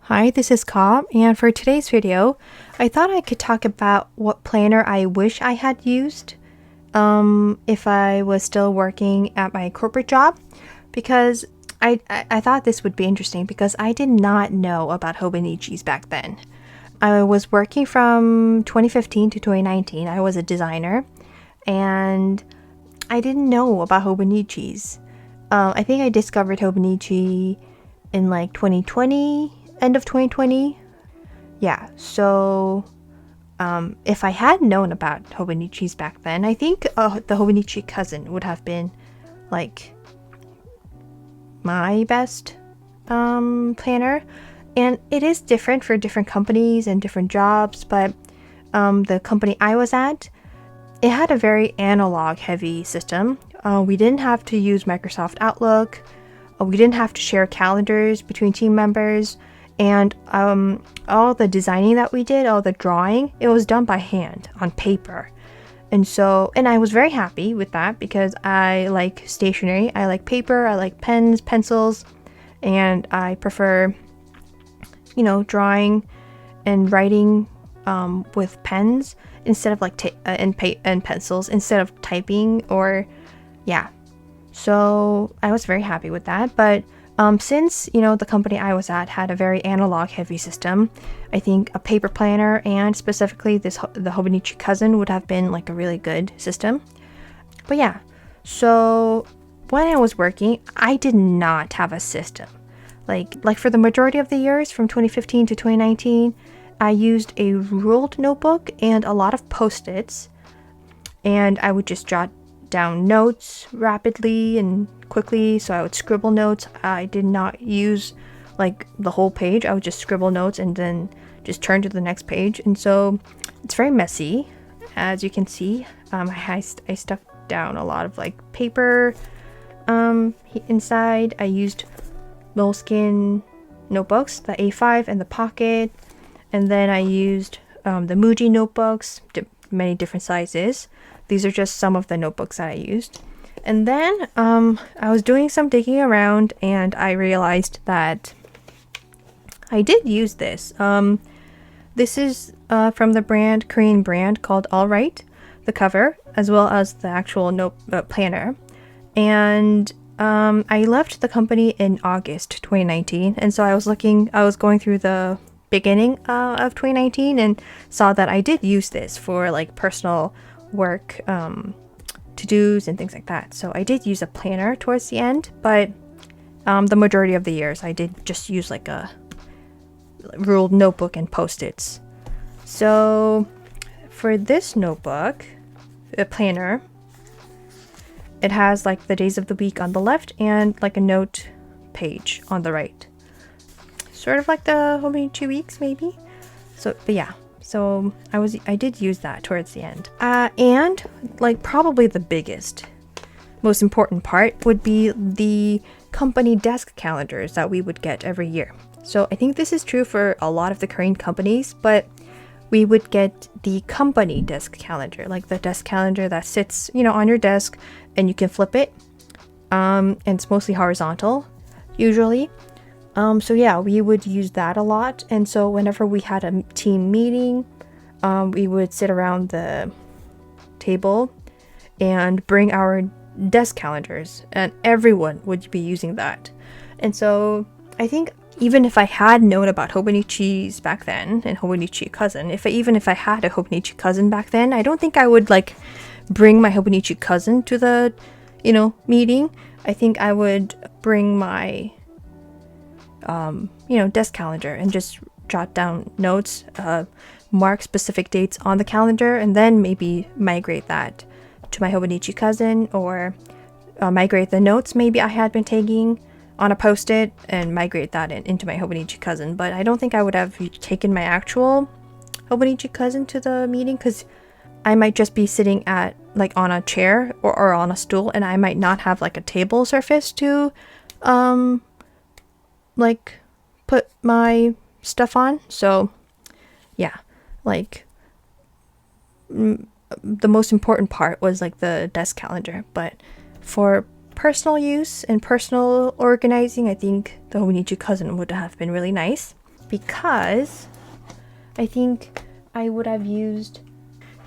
Hi, this is Ka, and for today's video, I thought I could talk about what planner I wish I had used if I was still working at my corporate job, because I thought this would be interesting because I did not know about Hobonichis back then. I was working from 2015 to 2019. I was a designer, and I didn't know about Hobonichis. I think I discovered Hobonichi in like 2020. End of 2020. Yeah, so if I had known about Hobonichis back then, I think the Hobonichi Cousin would have been like my best planner. And it is different for different companies and different jobs, but the company I was at, it had a very analog heavy system. We didn't have to use Microsoft Outlook. We didn't have to share calendars between team members. And all the designing that we did, all the drawing, it was done by hand on paper. And I was very happy with that because I like stationery, I like paper, I like pens, pencils, and I prefer, drawing and writing with pens instead of and pencils instead of typing So I was very happy with that, but since, the company I was at had a very analog heavy system, I think a paper planner and specifically the Hobonichi Cousin would have been like a really good system. But yeah, so when I was working, I did not have a system. Like for the majority of the years from 2015 to 2019, I used a ruled notebook and a lot of Post-its, and I would just jot down notes rapidly and quickly. So I would scribble notes. I did not use like the whole page. I would just scribble notes and then just turn to the next page. And so it's very messy, as you can see. I stuffed down a lot of like paper inside. I used Moleskine notebooks, the A5 and the Pocket, and then I used the MUJI notebooks, many different sizes. These are just some of the notebooks that I used. And then I was doing some digging around and I realized that I did use this. This is from the Korean brand called Allwrite, the cover, as well as the actual planner. And I left the company in August 2019. And so I was going through the beginning of 2019 and saw that I did use this for like personal work, to-dos and things like that. So I did use a planner towards the end, but the majority of the years I did just use like a ruled notebook and Post-its. So for this notebook, a planner, it has like the days of the week on the left and like a note page on the right. Sort of like the Hobonichi weeks maybe. So, but yeah. So I did use that towards the end. And like probably the biggest, most important part would be the company desk calendars that we would get every year. So I think this is true for a lot of the Korean companies, but we would get the company desk calendar, like the desk calendar that sits, on your desk and you can flip it. And it's mostly horizontal, usually. So yeah, we would use that a lot. And so whenever we had a team meeting, we would sit around the table and bring our desk calendars, and everyone would be using that. And so I think even if I had known about Hobonichis back then and Hobonichi Cousin, if I had a Hobonichi Cousin back then, I don't think I would like bring my Hobonichi Cousin to the, meeting. I think I would bring my desk calendar and just jot down notes, mark specific dates on the calendar, and then maybe migrate that to my Hobonichi Cousin, or migrate the notes maybe I had been taking on a Post-it and migrate that into my Hobonichi Cousin. But I don't think I would have taken my actual Hobonichi Cousin to the meeting because I might just be sitting at like on a chair or on a stool, and I might not have like a table surface to like put my stuff on. So yeah, like the most important part was like the desk calendar, but for personal use and personal organizing, I think the Hobonichi Cousin would have been really nice. because I think I would have used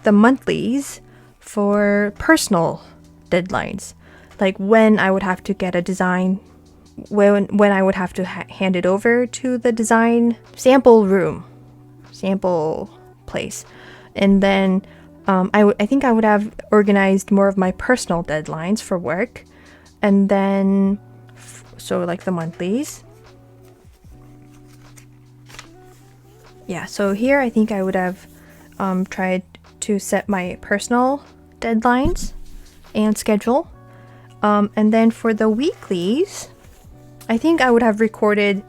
the monthlies for personal deadlines, like when I would have to get a design, when I would have to hand it over to the design sample place. And then I think I would have organized more of my personal deadlines for work, and then so like the monthlies. Yeah, so here I think I would have tried to set my personal deadlines and schedule. And then for the weeklies, I think I would have recorded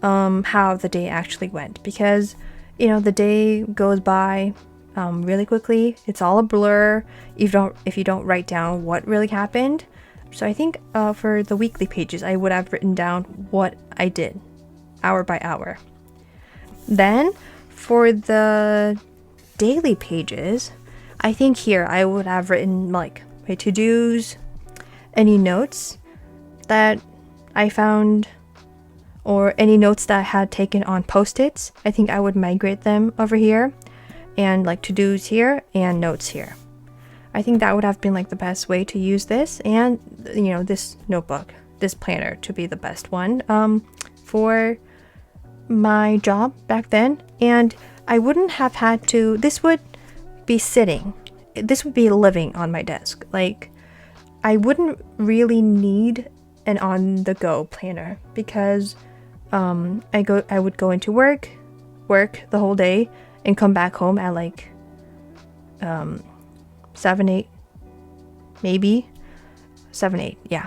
how the day actually went, because you know the day goes by really quickly. It's all a blur if you don't write down what really happened. So I think for the weekly pages, I would have written down what I did hour by hour. Then for the daily pages, I think here I would have written like my to-dos, any notes that I found, or any notes that I had taken on post-its. I think I would migrate them over here, and like to-dos here and notes here. I think that would have been like the best way to use this, and you know, this notebook, this planner to be the best one for my job back then. And I wouldn't have had to, this would be living on my desk. Like I wouldn't really need an on-the-go planner, because I would go into work the whole day and come back home at like 7, 8, maybe 7, 8, yeah.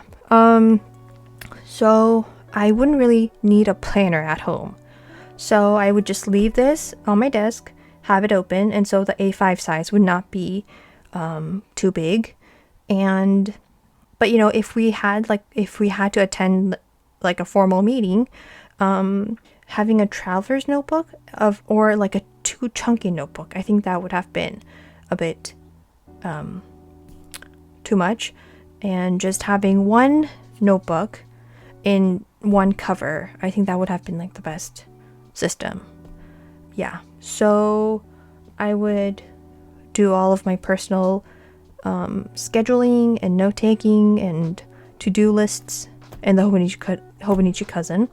So I wouldn't really need a planner at home. So I would just leave this on my desk, have it open, and so the A5 size would not be too big. But you know, if we had to attend like a formal meeting, having a traveler's notebook or like a too chunky notebook, I think that would have been a bit too much. And just having one notebook in one cover, I think that would have been like the best system. Yeah, so I would do all of my personal scheduling and note-taking and to-do lists in the Hobonichi Cousin.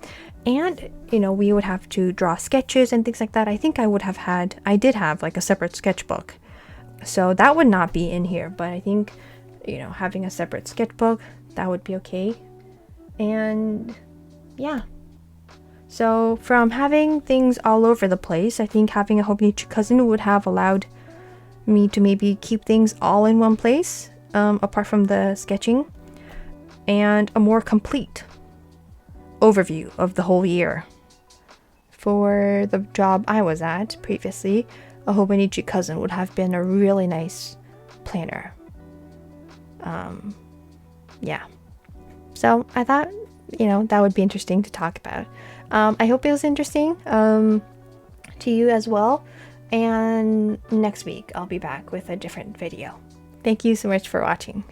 And you know, we would have to draw sketches and things like that. I think I did have like a separate sketchbook, so that would not be in here, but I think, you know, having a separate sketchbook, that would be okay. And yeah, so from having things all over the place, I think having a Hobonichi Cousin would have allowed me to maybe keep things all in one place, apart from the sketching, and a more complete overview of the whole year. For the job I was at previously, a Hobonichi Cousin would have been a really nice planner. Yeah. So I thought, you know, that would be interesting to talk about. I hope it was interesting to you as well. And next week I'll be back with a different video. Thank you so much for watching.